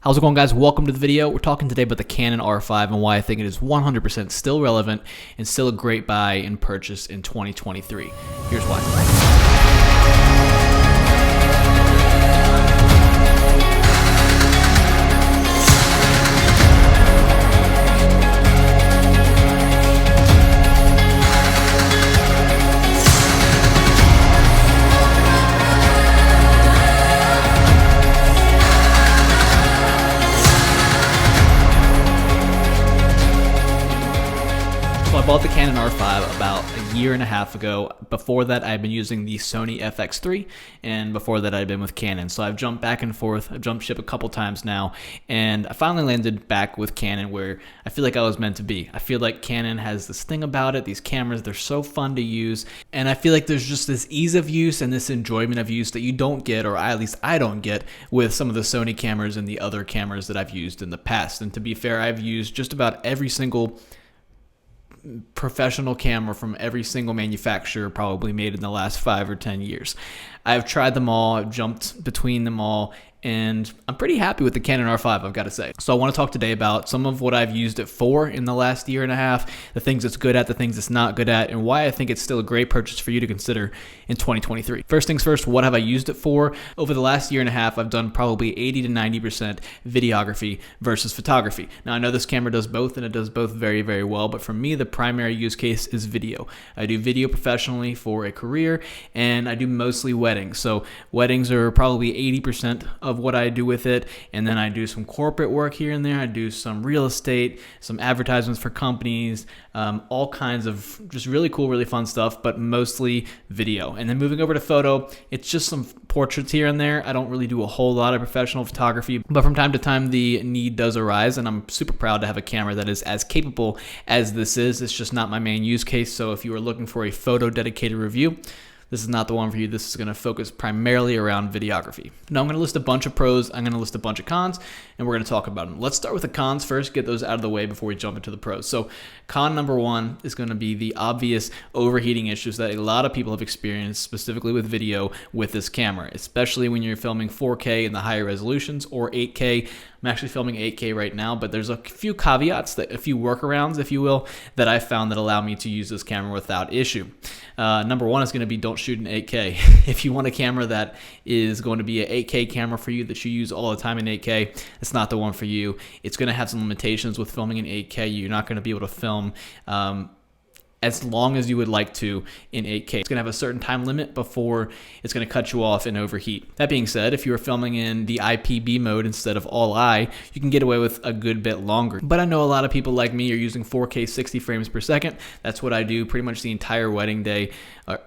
How's it going, guys? Welcome to the video. We're talking today about the Canon R5 and why I think it is 100% still relevant and still a great buy and purchase in 2023. Here's why. I bought the Canon R5 about a year and a half ago. Before that, I've been using the Sony FX3, and before that, I'd been with Canon. So I've jumped back and forth. I've jumped ship a couple times now, and I finally landed back with Canon where I feel like I was meant to be. I feel like Canon has this thing about it. These cameras, they're so fun to use, and I feel like there's just this ease of use and this enjoyment of use that you don't get, or at least I don't get, with some of the Sony cameras and the other cameras that I've used in the past. And to be fair, I've used just about every single professional camera from every single manufacturer probably made in the last 5 or 10 years. I've tried them all, I've jumped between them all, and I'm pretty happy with the Canon R5, I've got to say. So I want to talk today about some of what I've used it for in the last year and a half, the things it's good at, the things it's not good at, and why I think it's still a great purchase for you to consider in 2023. First things first, what have I used it for? Over the last year and a half, I've done probably 80 to 90% videography versus photography. Now, I know this camera does both, and it does both very, very well, but for me, the primary use case is video. I do video professionally for a career, and I do mostly weddings. So weddings are probably 80% of what I do with it, and then I do some corporate work here and there. I do some real estate, some advertisements for companies, all kinds of just really cool, really fun stuff, but mostly video. And then moving over to photo, it's just some portraits here and there. I don't really do a whole lot of professional photography, but from time to time the need does arise, and I'm super proud to have a camera that is as capable as this is. It's just not my main use case. So if you are looking for a photo dedicated review, this is not the one for you. This is going to focus primarily around videography. Now I'm going to list a bunch of pros, I'm going to list a bunch of cons, and we're going to talk about them. Let's start with the cons first, get those out of the way before we jump into the pros. So con number one is going to be the obvious overheating issues that a lot of people have experienced, specifically with video with this camera, especially when you're filming 4K in the higher resolutions or 8K. I'm actually filming 8K right now, but there's a few caveats, a few workarounds, if you will, that I found that allow me to use this camera without issue. Number one is going to be don't shoot in 8K. If you want a camera that is going to be an 8K camera for you that you use all the time in 8K, it's not the one for you. It's going to have some limitations with filming in 8K. You're not going to be able to film as long as you would like to in 8K. It's going to have a certain time limit before it's going to cut you off and overheat. That being said, if you are filming in the IPB mode instead of all I, you can get away with a good bit longer. But I know a lot of people like me are using 4K 60 frames per second. That's what I do pretty much the entire wedding day.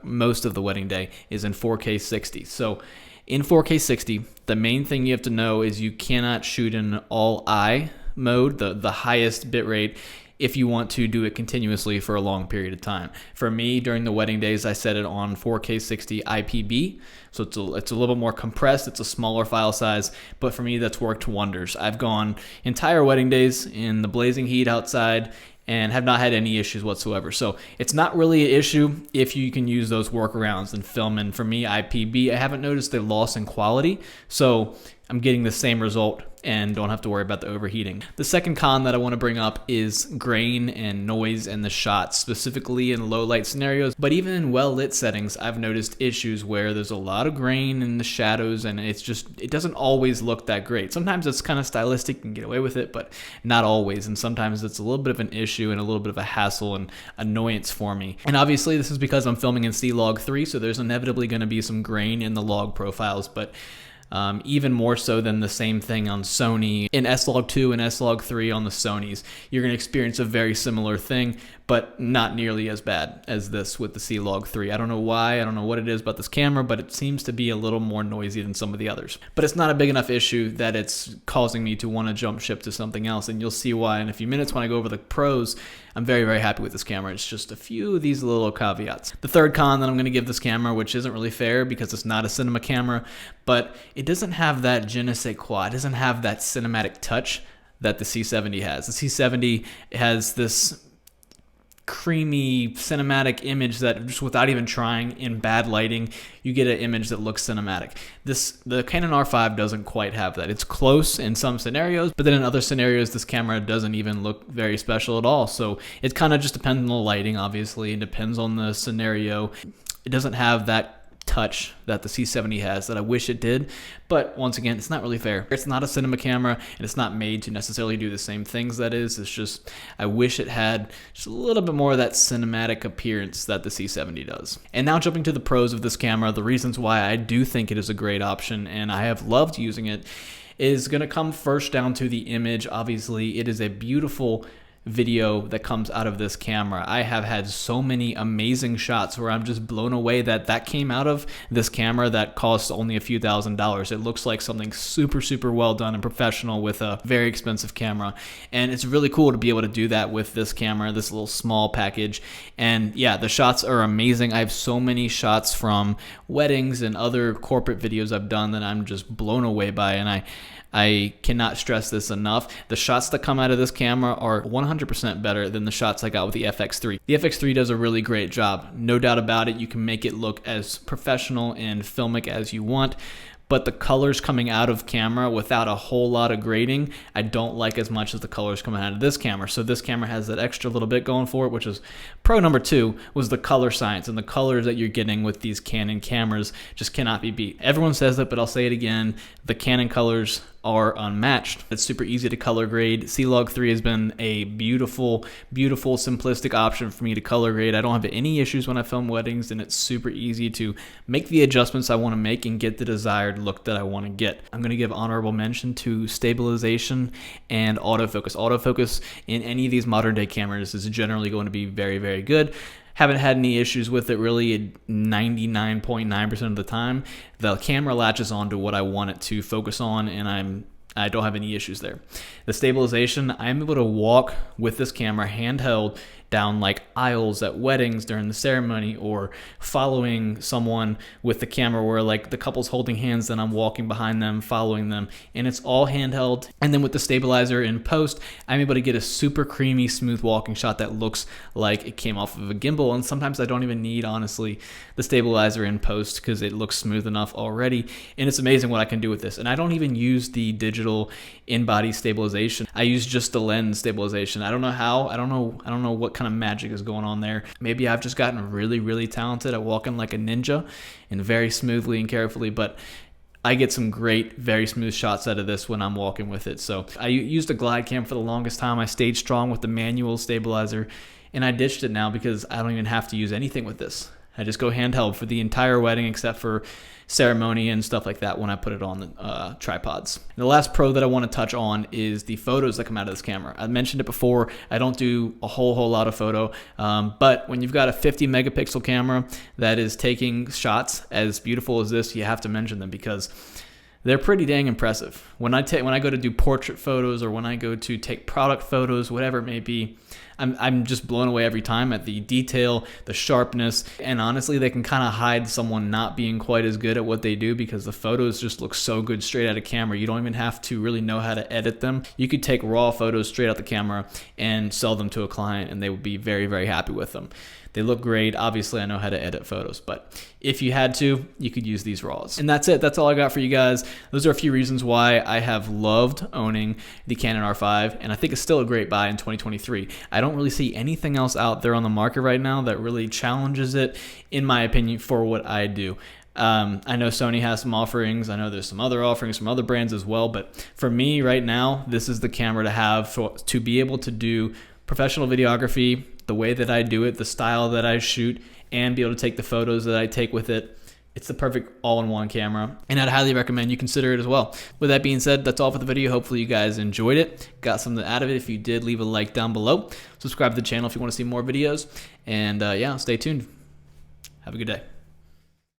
Most of the wedding day is in 4K 60. So in 4K 60, the main thing you have to know is you cannot shoot in all I mode, the highest bitrate, if you want to do it continuously for a long period of time. For me, during the wedding days, I set it on 4K 60 IPB, so it's a little bit more compressed, it's a smaller file size, but for me, that's worked wonders. I've gone entire wedding days in the blazing heat outside and have not had any issues whatsoever. So it's not really an issue if you can use those workarounds and film in, for me, IPB. I haven't noticed a loss in quality, so I'm getting the same result and don't have to worry about the overheating. The second con that I want to bring up is grain and noise in the shots, specifically in low light scenarios, but even in well lit settings, I've noticed issues where there's a lot of grain in the shadows and it doesn't always look that great. Sometimes it's kind of stylistic, you can get away with it, but not always. And sometimes it's a little bit of an issue and a little bit of a hassle and annoyance for me. And obviously this is because I'm filming in C-Log3, so there's inevitably going to be some grain in the log profiles, but even more so than the same thing on Sony. In S-Log2 and S-Log3 on the Sonys, you're going to experience a very similar thing, but not nearly as bad as this with the C-Log3. I don't know why, I don't know what it is about this camera, but it seems to be a little more noisy than some of the others. But it's not a big enough issue that it's causing me to want to jump ship to something else, and you'll see why in a few minutes when I go over the pros. I'm very, very happy with this camera. It's just a few of these little caveats. The third con that I'm going to give this camera, which isn't really fair because it's not a cinema camera, but it doesn't have that je ne sais quoi. It doesn't have that cinematic touch that the C70 has. The C70 has this creamy cinematic image that just without even trying in bad lighting, you get an image that looks cinematic. The Canon R5 doesn't quite have that. It's close in some scenarios, but then in other scenarios, this camera doesn't even look very special at all. So it kind of just depends on the lighting, obviously. It depends on the scenario. It doesn't have that touch that the C70 has that I wish it did, but once again, it's not really fair. It's not a cinema camera, and it's not made to necessarily do the same things that is. It's just, I wish it had just a little bit more of that cinematic appearance that the C70 does. And now jumping to the pros of this camera, the reasons why I do think it is a great option and I have loved using it is going to come first down to the image. Obviously, it is a beautiful video that comes out of this camera. I have had so many amazing shots where I'm just blown away that came out of this camera that costs only a few $1,000s. It looks like something super well done and professional with a very expensive camera, and it's really cool to be able to do that with this camera, this little small package. And yeah, the shots are amazing. I have so many shots from weddings and other corporate videos I've done that I'm just blown away by, and I cannot stress this enough. The shots that come out of this camera are 100% better than the shots I got with the FX3. The FX3 does a really great job, no doubt about it. You can make it look as professional and filmic as you want, but the colors coming out of camera without a whole lot of grading, I don't like as much as the colors coming out of this camera. So this camera has that extra little bit going for it, which is pro number 2, was the color science, and the colors that you're getting with these Canon cameras just cannot be beat. Everyone says it, but I'll say it again, the Canon colors are unmatched. It's super easy to color grade. C-Log 3 has been a beautiful simplistic option for me to color grade. I don't have any issues when I film weddings, and it's super easy to make the adjustments I want to make and get the desired look that I want to get. I'm going to give honorable mention to stabilization and autofocus. Autofocus in any of these modern day cameras is generally going to be very good. Haven't had any issues with it really 99.9% of the time. The camera latches on to what I want it to focus on, and I don't have any issues there. The stabilization, I'm able to walk with this camera handheld down like aisles at weddings during the ceremony, or following someone with the camera where like the couple's holding hands and I'm walking behind them, following them, and it's all handheld. And then with the stabilizer in post, I'm able to get a super creamy, smooth walking shot that looks like it came off of a gimbal. And sometimes I don't even need, honestly, the stabilizer in post because it looks smooth enough already. And it's amazing what I can do with this. And I don't even use the digital in-body stabilization. I use just the lens stabilization. I don't know how. I don't know what kind of magic is going on there. Maybe I've just gotten really talented at walking like a ninja and very smoothly and carefully, but I get some great, very smooth shots out of this when I'm walking with it. So I used a glide cam for the longest time. I stayed strong with the manual stabilizer, and I ditched it now because I don't even have to use anything with this. I just go handheld for the entire wedding except for ceremony and stuff like that when I put it on the tripods. And the last pro that I want to touch on is the photos that come out of this camera. I mentioned it before, I don't do a whole lot of photo, but when you've got a 50 megapixel camera that is taking shots as beautiful as this, you have to mention them because they're pretty dang impressive. When I go to do portrait photos or when I go to take product photos, whatever it may be, I'm just blown away every time at the detail, the sharpness, and honestly, they can kind of hide someone not being quite as good at what they do because the photos just look so good straight out of camera. You don't even have to really know how to edit them. You could take raw photos straight out the camera and sell them to a client, and they would be very happy with them. They look great. Obviously, I know how to edit photos, but if you had to, you could use these RAWs. And that's it. That's all I got for you guys. Those are a few reasons why I have loved owning the Canon R5, and I think it's still a great buy in 2023. I don't really see anything else out there on the market right now that really challenges it, in my opinion, for what I do. I know Sony has some offerings. I know there's some other offerings from other brands as well, but for me right now, this is the camera to have to be able to do professional videography the way that I do it, the style that I shoot, and be able to take the photos that I take with it. It's the perfect all-in-one camera, and I'd highly recommend you consider it as well. With that being said, that's all for the video. Hopefully you guys enjoyed it, got something out of it. If you did, leave a like down below. Subscribe to the channel if you want to see more videos, and yeah, stay tuned. Have a good day.